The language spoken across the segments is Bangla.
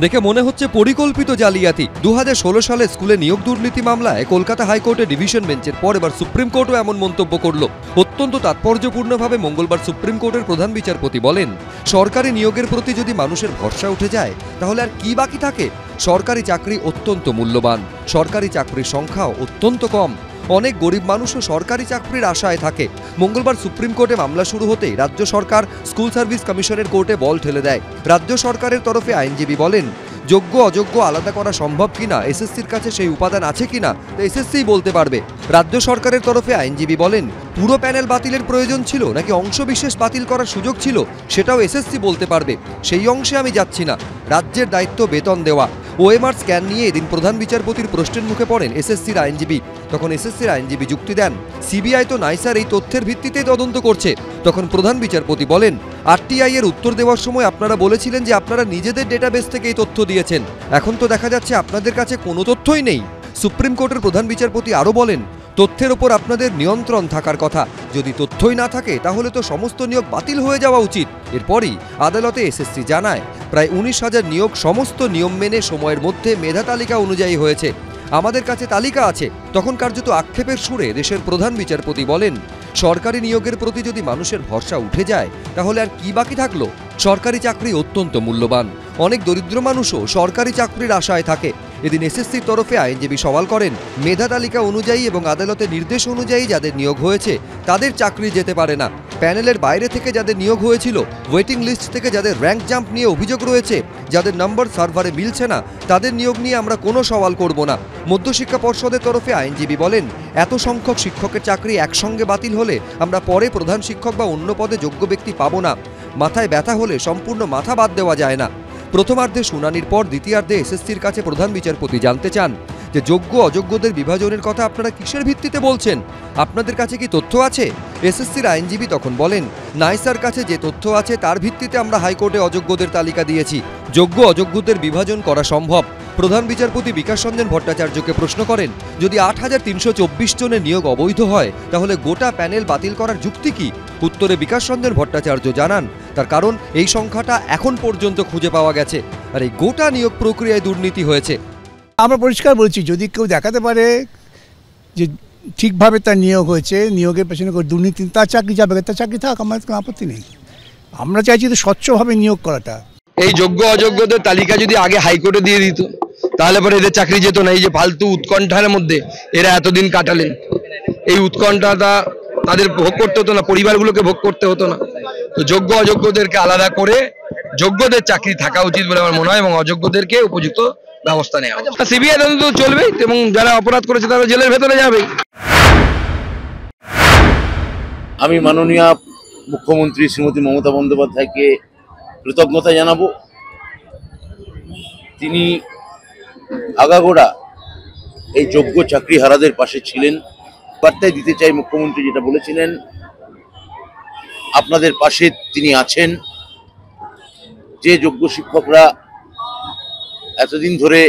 দেখে মনে হচ্ছে পরিকল্পিত জালিয়াতি। 2016 সালে স্কুলে নিয়োগ দুর্নীতি মামলায় কলকাতা হাইকোর্টে ডিভিশন বেঞ্চের পর এবার সুপ্রিম কোর্টও এমন মন্তব্য করল। অত্যন্ত তাৎপর্যপূর্ণভাবে মঙ্গলবার সুপ্রিম কোর্টের প্রধান বিচারপতি বলেন, সরকারি নিয়োগের প্রতি যদি মানুষের ভরসা উঠে যায় তাহলে আর কি বাকি থাকে। সরকারি চাকরি অত্যন্ত মূল্যবান, সরকারি চাকরির সংখ্যাও অত্যন্ত কম। অনেক গরিব মানুষও সরকারি চাকরির আশায় থাকে। মঙ্গলবার সুপ্রিম কোর্টে মামলা শুরু হতেই রাজ্য সরকার স্কুল সার্ভিস কমিশনের কোর্টে বল ঠেলে দেয়। রাজ্য সরকারের তরফে আইনজীবী বলেন, যোগ্য অযোগ্য আলাদা করা সম্ভব কিনা, এসএসসির কাছে সেই উপাদান আছে কিনা তা এসএসসিই বলতে পারবে। রাজ্য সরকারের তরফে আইনজীবী বলেন, পুরো প্যানেল বাতিলের প্রয়োজন ছিল নাকি অংশবিশেষ বাতিল করার সুযোগ ছিল সেটাও এসএসসি বলতে পারবে। সেই অংশে আমি যাচ্ছি না। রাজ্যের দায়িত্ব বেতন দেওয়া। ওএমআর স্ক্যান নিয়ে এদিন প্রধান বিচারপতির প্রশ্নের মুখে পড়েন এসএসসির আইনজীবী। তখন এসএসসির আইনজীবী যুক্তি দেন, সিবিআই তো নাইসার এই তথ্যের ভিত্তিতে তদন্ত করছে। তখন প্রধান বিচারপতি বলেন, আরটিআই এর উত্তর দেওয়ার সময় আপনারা বলেছিলেন যে আপনারা নিজেদের ডেটাবেস থেকে এই তথ্য দিয়েছেন। এখন তো দেখা যাচ্ছে আপনাদের কাছে কোনো তথ্যই নেই। সুপ্রিম কোর্টের প্রধান বিচারপতি আরও বলেন, তথ্যের ওপর আপনাদের নিয়ন্ত্রণ থাকার কথা। যদি তথ্যই না থাকে তাহলে তো সমস্ত নিয়োগ বাতিল হয়ে যাওয়া উচিত। এরপরই আদালতে এসএসসি জানায়, প্রায় 19,000 নিয়োগ সমস্ত নিয়ম মেনে সময়ের মধ্যে মেধা তালিকা অনুযায়ী হয়েছে। আমাদের কাছে তালিকা আছে। তখন কার্যত আক্ষেপের সুরে দেশের প্রধান বিচারপতি বলেন, সরকারি নিয়োগের প্রতি যদি মানুষের ভরসা উঠে যায় তাহলে আর কি বাকি থাকলো। সরকারি চাকরি অত্যন্ত মূল্যবান। অনেক দরিদ্র মানুষও সরকারি চাকরির আশায় থাকে। এদিন এসএসসির তরফে আইনজীবী সওয়াল করেন, মেধা তালিকা অনুযায়ী এবং আদালতের নির্দেশ অনুযায়ী যাদের নিয়োগ হয়েছে তাদের চাকরি যেতে পারে না। প্যানেলের বাইরে থেকে যাদের নিয়োগ হয়েছিল, ওয়েটিং লিস্ট থেকে যাদের র্যাঙ্ক জাম্প নিয়ে অভিযোগ রয়েছে, যাদের নম্বর সার্ভারে মিলছে না, তাদের নিয়োগ নিয়ে আমরা কোনো সওয়াল করব না। মধ্যশিক্ষা পর্ষদের তরফে আইনজীবী বলেন, এত সংখ্যক শিক্ষকের চাকরি একসঙ্গে বাতিল হলে আমরা পরে প্রধান শিক্ষক বা অন্য পদে যোগ্য ব্যক্তি পাবো না। মাথায় ব্যথা হলে সম্পূর্ণ মাথা বাদ দেওয়া যায় না। প্রথমার্ধে শুনানির পর দ্বিতীয়ার্ধে এসএসসির কাছে প্রধান বিচারপতি জানতে চান যে যোগ্য অযোগ্যদের বিভাজনের কথা আপনারা কিসের ভিত্তিতে বলছেন, আপনাদের কাছে কি তথ্য আছে। এসএসসির আইনজীবী তখন বলেন, নাইসার কাছে যে তথ্য আছে তার ভিত্তিতে আমরা হাইকোর্টে অযোগ্যদের তালিকা দিয়েছি। যোগ্য অযোগ্যদের বিভাজন করা সম্ভব। প্রধান বিচারপতি বিকাশ রঞ্জন ভট্টাচার্যকে প্রশ্ন করেন, যদি 8,324 জনের নিয়োগ অবৈধ হয় তাহলে গোটা প্যানেল বাতিল করার যুক্তি কি। উত্তরে বিকাশ রঞ্জন ভট্টাচার্য জানান, তার কারণ এই সংখ্যাটা এখন পর্যন্ত খুঁজে পাওয়া গেছে, আর এই গোটা নিয়োগ প্রক্রিয়ায় দুর্নীতি হয়েছে। আমরা পরিষ্কার বলছি, যদি কেউ দেখাতে পারে যে ঠিকভাবে তার নিয়োগ হয়েছে, নিয়োগের পেছনে কোনো দুর্নীতি, তার চাকরি যাবে, তার চাকরি থাক, আমাদের কোনো আপত্তি নেই। আমরা চাইছি তো স্বচ্ছভাবে নিয়োগ করাটা। এই যোগ্য অযোগ্যদের তালিকা যদি আগে হাইকোর্টে দিয়ে দিত তাহলে পরে এদের চাকরি যেত না। এই যে ফালতু উৎকণ্ঠার মধ্যে এরা এতদিন কাটালেন, এই উৎকণ্ঠাটা তাদের ভোগ করতে হতো না, পরিবারগুলোকে ভোগ করতে হতো না। তো যোগ্য অযোগ্যদেরকে আলাদা করে যোগ্যদের চাকরি থাকা উচিত বলে আমার মনে হয়, এবং অযোগ্যদেরকে উপযুক্ত ব্যবস্থা নেওয়া। সিবিআই তদন্ত চলবে এবং যারা অপরাধ করেছে তারা জেলের ভেতরে যাবে। আমি মাননীয় মুখ্যমন্ত্রী শ্রীমতী মমতা বন্দ্যোপাধ্যায়কে কৃতজ্ঞতা জানাবো। তিনি আগাগোড়া এই যোগ্য চাকরিহারাদের পাশে ছিলেন। বার্তায় দিতে চাই, মুখ্যমন্ত্রী যেটা বলেছিলেন, আপনাদের পাশে তিনি আছেন। যে যোগ্য শিক্ষকরা এতদিন ধরে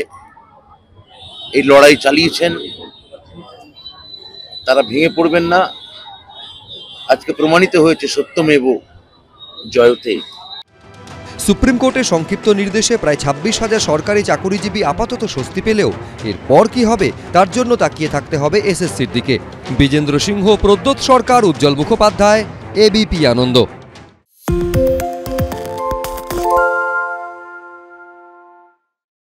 এই লড়াই চালিয়েছেন তারা ভেঙে পড়বেন না। আজকে প্রমাণিত হয়েছে সত্যমেব জয়তে। সুপ্রিম কোর্টের সংক্ষিপ্ত নির্দেশে প্রায় 26,000 সরকারি চাকুরিজীবী আপাতত স্বস্তি পেলেও এরপর কি হবে তার জন্য তাকিয়ে থাকতে হবে এসএসসির দিকে। বিজেন্দ্র সিংহ, প্রদ্যোৎ সরকার, উজ্জ্বল মুখোপাধ্যায়, এবিপি আনন্দ।